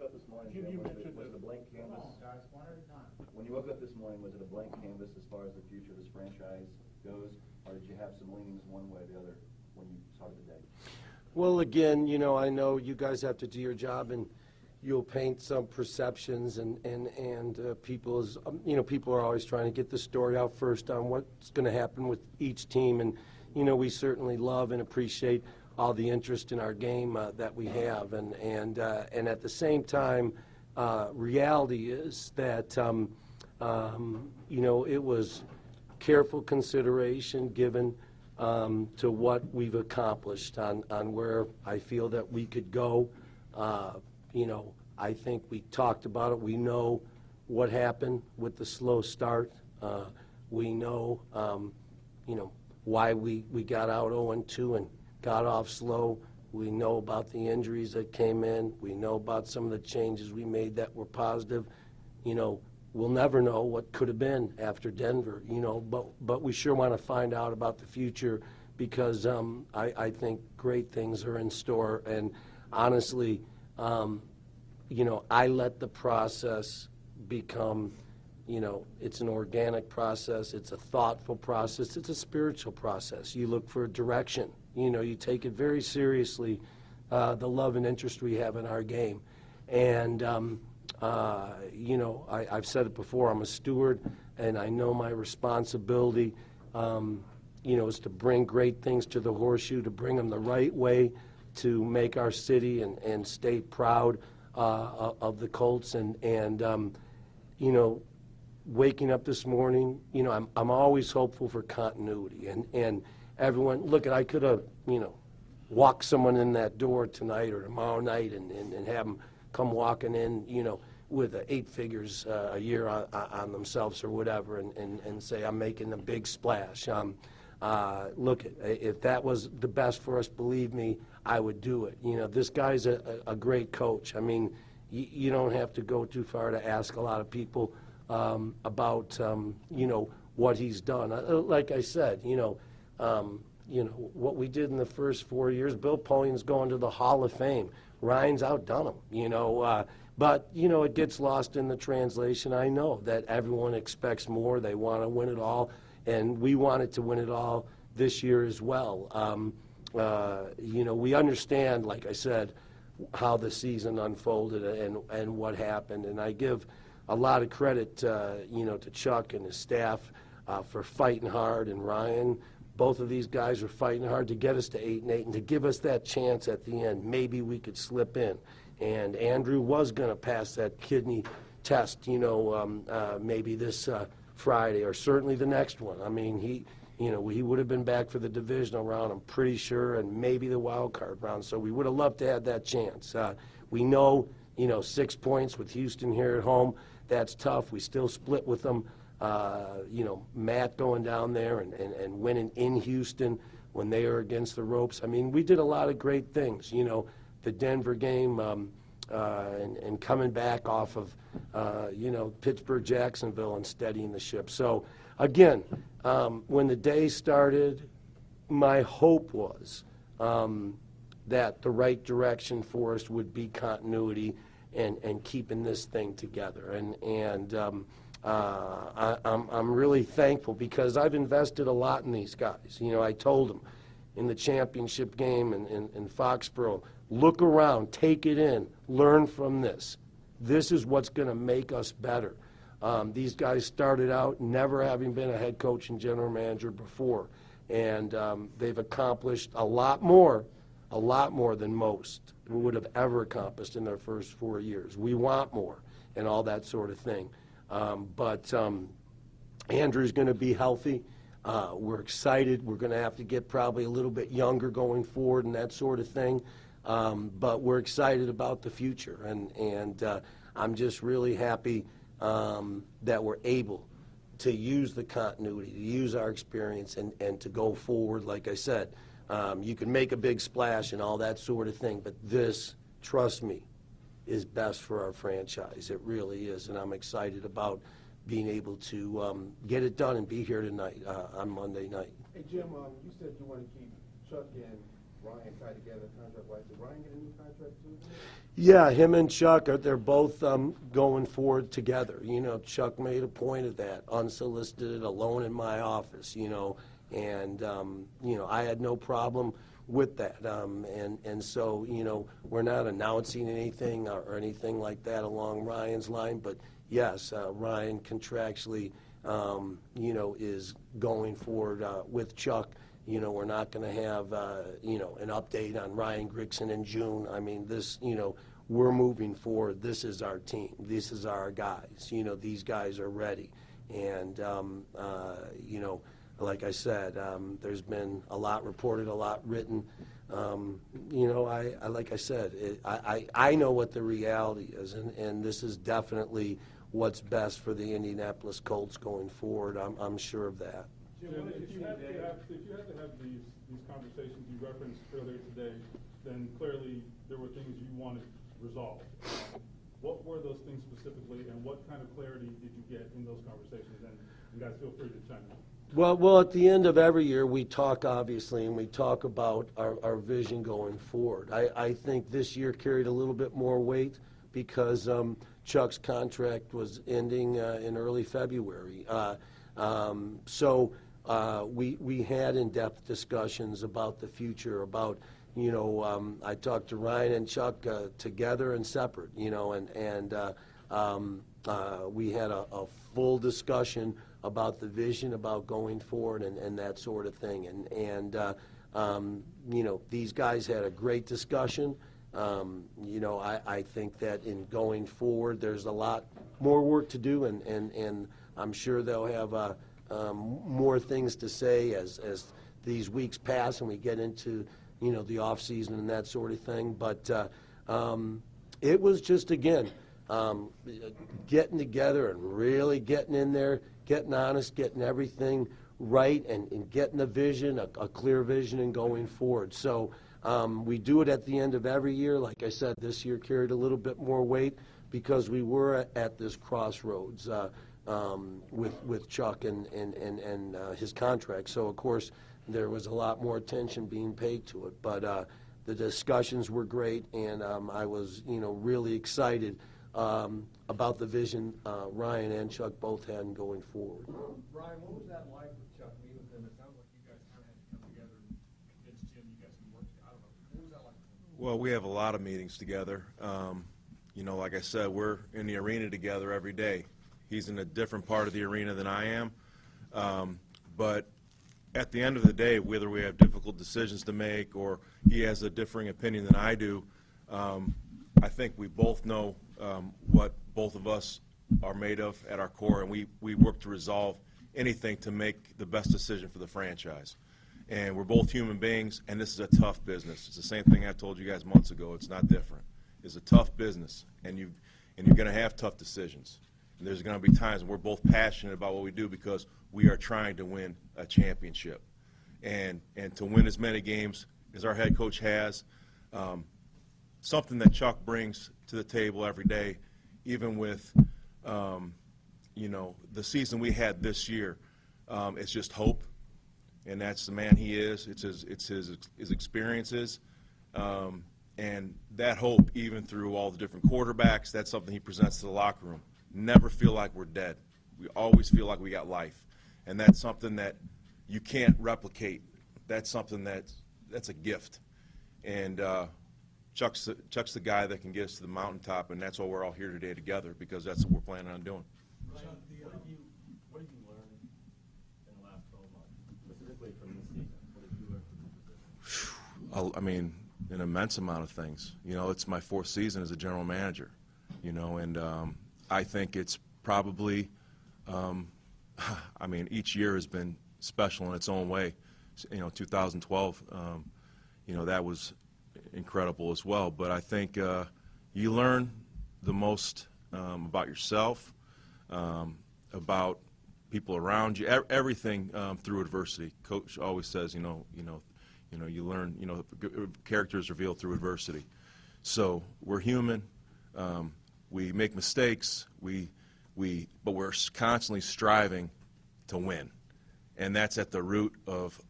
up this morning, Jim, was it a blank canvas? When you woke up this morning, was it a blank canvas as far as the future of this franchise goes, or did you have some leanings one way or the other when you started the day? Well, again, you know, I know you guys have to do your job, and you'll paint some perceptions, and people's, you know, people are always trying to get the story out first on what's going to happen with each team, and you know, we certainly love and appreciate all the interest in our game that we have, and at the same time, reality is that you know, it was careful consideration given to what we've accomplished on where I feel that we could go. You know, I think we talked about it. We know what happened with the slow start. We know, you know, why we got out 0-2 and got off slow. We know about the injuries that came in. We know about some of the changes we made that were positive. You know, we'll never know what could have been after Denver, you know, but we sure want to find out about the future because I think great things are in store. And honestly, you know, I let the process become, you know, it's an organic process, it's a thoughtful process, it's a spiritual process. You look for direction, you know, you take it very seriously, the love and interest we have in our game. And, you know, I've said it before, I'm a steward, and I know my responsibility, you know, is to bring great things to the Horseshoe, to bring them the right way, to make our city and state proud of the Colts. And you know, waking up this morning, you know, I'm always hopeful for continuity. And everyone, look, I could have, you know, walked someone in that door tonight or tomorrow night and have them come walking in, you know, with 8 figures a year on themselves or whatever and say, I'm making a big splash. Look, if that was the best for us, believe me, I would do it. You know, this guy's a great coach. I mean, you don't have to go too far to ask a lot of people about, you know, what he's done. Like I said, you know, what we did in the first 4 years, Bill Polian's going to the Hall of Fame. Ryan's outdone him, you know. But, you know, it gets lost in the translation. I know that everyone expects more. They want to win it all. And we wanted to win it all this year as well. You know, we understand, like I said, how the season unfolded and what happened. And I give a lot of credit, you know, to Chuck and his staff for fighting hard, and Ryan. Both of these guys are fighting hard to get us to 8-8 and to give us that chance at the end. Maybe we could slip in. And Andrew was going to pass that kidney test, you know, maybe this Friday or certainly the next one. I mean, he would have been back for the divisional round, I'm pretty sure, and maybe the wild card round. So we would have loved to have that chance. We know, you know, 6 points with Houston here at home. That's tough. We still split with them. You know, Matt going down there and winning in Houston when they were against the ropes. I mean, we did a lot of great things. You know, the Denver game and coming back off of, you know, Pittsburgh, Jacksonville and steadying the ship. So, again, when the day started, my hope was that the right direction for us would be continuity and keeping this thing together. And I'm really thankful because I've invested a lot in these guys. You know, I told them in the championship game in Foxborough, look around, take it in, learn from this. This is what's going to make us better. These guys started out never having been a head coach and general manager before, and they've accomplished a lot more than most would have ever accomplished in their first 4 years. We want more and all that sort of thing. But Andrew's going to be healthy. We're excited. We're going to have to get probably a little bit younger going forward and that sort of thing. But we're excited about the future. And I'm just really happy that we're able to use the continuity, to use our experience and to go forward. Like I said, you can make a big splash and all that sort of thing. But this, trust me, is best for our franchise. It really is, and I'm excited about being able to get it done and be here tonight on Monday night. Hey, Jim, you said you want to keep Chuck in Ryan tied together contract-wise. Did Ryan get a new contract too? Yeah, him and Chuck, they're both going forward together. You know, Chuck made a point of that, unsolicited, alone in my office, you know, and, you know, I had no problem with that. And so, you know, we're not announcing anything or anything like that along Ryan's line, but yes, Ryan contractually, you know, is going forward with Chuck. You know, we're not going to have, you know, an update on Ryan Grigson in June. I mean, this, you know, we're moving forward. This is our team. This is our guys. You know, these guys are ready. And, you know, like I said, there's been a lot reported, a lot written. You know, like I said, I know what the reality is, and this is definitely what's best for the Indianapolis Colts going forward. I'm sure of that. Jim, if you had to have these conversations you referenced earlier today, then clearly there were things you wanted resolved. What were those things specifically, and what kind of clarity did you get in those conversations? And you guys feel free to chime in. Well, at the end of every year, we talk, obviously, and we talk about our vision going forward. I think this year carried a little bit more weight because Chuck's contract was ending in early February. So we had in-depth discussions about the future, about, you know, I talked to Ryan and Chuck together and separate, you know, and we had a full discussion about the vision, about going forward and that sort of thing. And you know, these guys had a great discussion. You know, I think that in going forward, there's a lot more work to do, and I'm sure they'll have more things to say as these weeks pass and we get into, you know, the off season and that sort of thing. But it was just, again, getting together and really getting in there, getting honest, getting everything right, and getting a vision, a clear vision, and going forward. So we do it at the end of every year. Like I said, this year carried a little bit more weight because we were at this crossroads with Chuck and his contract. So, of course, there was a lot more attention being paid to it. But the discussions were great, and I was, you know, really excited about the vision Ryan and Chuck both had in going forward. Ryan, what was that like with Chuck, meeting with him? It sounds like you guys kind of had to come together and convince Jim you guys can work together. I don't know. What was that like with him? Well, we have a lot of meetings together. You know, like I said, we're in the arena together every day. He's in a different part of the arena than I am. But at the end of the day, whether we have difficult decisions to make or he has a differing opinion than I do, I think we both know what both of us are made of at our core, and we work to resolve anything to make the best decision for the franchise. And we're both human beings, and this is a tough business. It's the same thing I told you guys months ago. It's not different. It's a tough business, and you're going to have tough decisions. And there's going to be times when we're both passionate about what we do because we are trying to win a championship. And to win as many games as our head coach has, something that Chuck brings to the table every day, even with, you know, the season we had this year, it's just hope, and that's the man he is. It's his experiences, and that hope, even through all the different quarterbacks, that's something he presents to the locker room. Never feel like we're dead. We always feel like we got life, and that's something that you can't replicate. That's something that's a gift, and Chuck's the guy that can get us to the mountaintop, and that's why we're all here today together, because that's what we're planning on doing. Chuck, what have you learned in the last 12 months, specifically from this season? What have you learned from this position? I mean, an immense amount of things. You know, it's my 4th season as a general manager, you know, and I think it's probably, I mean, each year has been special in its own way. You know, 2012, you know, that was incredible as well. But I think you learn the most about yourself, about people around you, everything through adversity. Coach always says, you learn, character is revealed through adversity. So we're human. We make mistakes. But we're constantly striving to win, and that's at the root of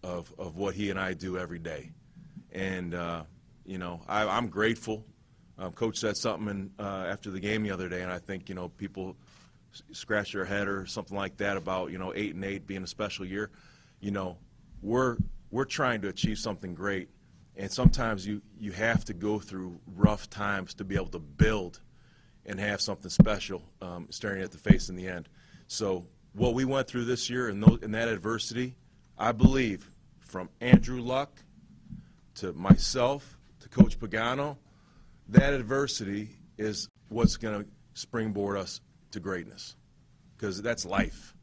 what he and I do every day. And, you know, I'm grateful. Coach said something after the game the other day, and I think, you know, people scratch their head or something like that about, you know, 8-8 being a special year. You know, we're trying to achieve something great, and sometimes you have to go through rough times to be able to build and have something special staring at the face in the end. So what we went through this year in that adversity, I believe, from Andrew Luck to myself to Coach Pagano, that adversity is what's going to springboard us to greatness, because that's life.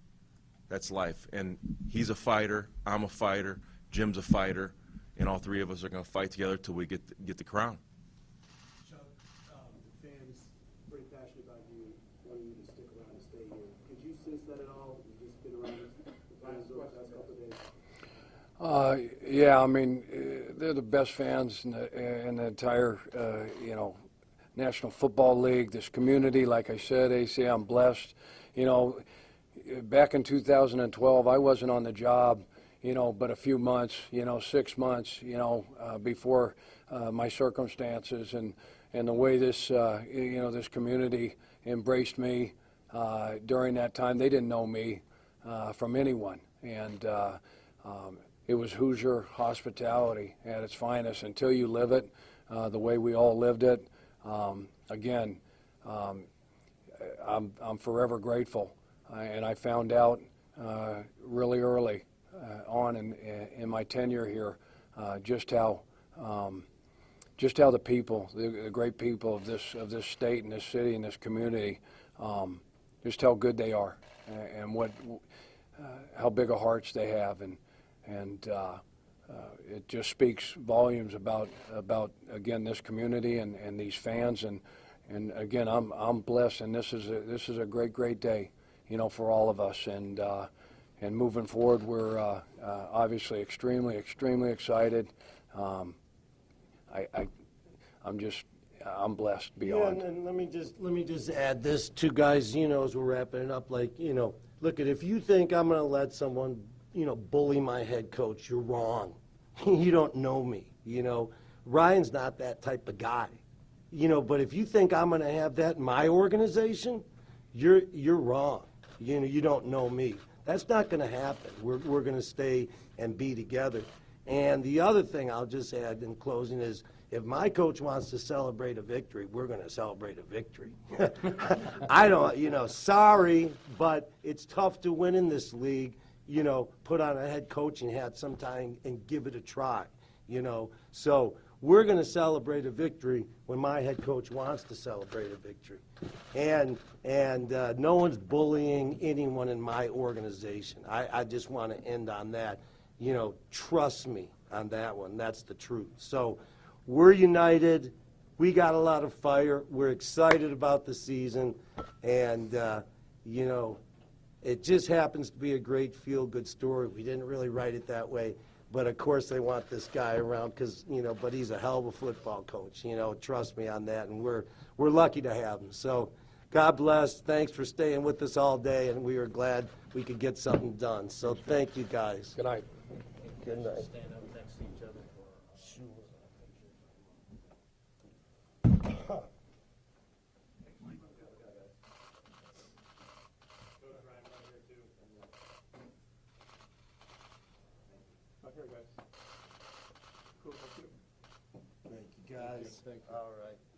That's life. And he's a fighter, I'm a fighter, Jim's a fighter, and all three of us are going to fight together till we get the crown. Chuck, the fans pretty passionate about you, wanting you to stick around and stay here. Did you sense that at all? You've just been around the fans the last couple of days. Yeah, I mean, they're the best fans in the entire, you know, National Football League, this community. Like I said, AC, I'm blessed. You know, back in 2012, I wasn't on the job, you know, but a few months, you know, 6 months, you know, before my circumstances and the way this, you know, this community embraced me during that time. They didn't know me from anyone, and it was Hoosier hospitality at its finest until you live it, the way we all lived it. Again, I'm forever grateful, and I found out really early on in my tenure here just how the people, the great people of this state and this city and this community, just how good they are, and how big of hearts they have, and it just speaks volumes about again this community and these fans, and again I'm blessed, and this is a great day, you know, for all of us, and moving forward we're obviously extremely excited. I'm blessed beyond. Yeah, and let me just add this too, guys, you know, as we're wrapping it up, like, you know, look, if you think I'm going to let someone, you know, bully my head coach, you're wrong. You don't know me, you know. Ryan's not that type of guy, you know, but if you think I'm going to have that in my organization, you're wrong. You know, you don't know me. That's not going to happen. We're going to stay and be together. And the other thing I'll just add in closing is, if my coach wants to celebrate a victory, we're going to celebrate a victory. I don't, you know, sorry, but it's tough to win in this league. You know, put on a head coaching hat sometime and give it a try, you know. So we're going to celebrate a victory when my head coach wants to celebrate a victory. And no one's bullying anyone in my organization. I just want to end on that. You know, trust me on that one. That's the truth. So we're united. We got a lot of fire. We're excited about the season. And, you know, it just happens to be a great feel-good story. We didn't really write it that way. But, of course, they want this guy around because, you know, but he's a hell of a football coach. You know, trust me on that. And we're lucky to have him. So God bless. Thanks for staying with us all day. And we are glad we could get something done. So thank you, guys. Good night. Good night. Stand up next to each other for Thank you, guys. All right.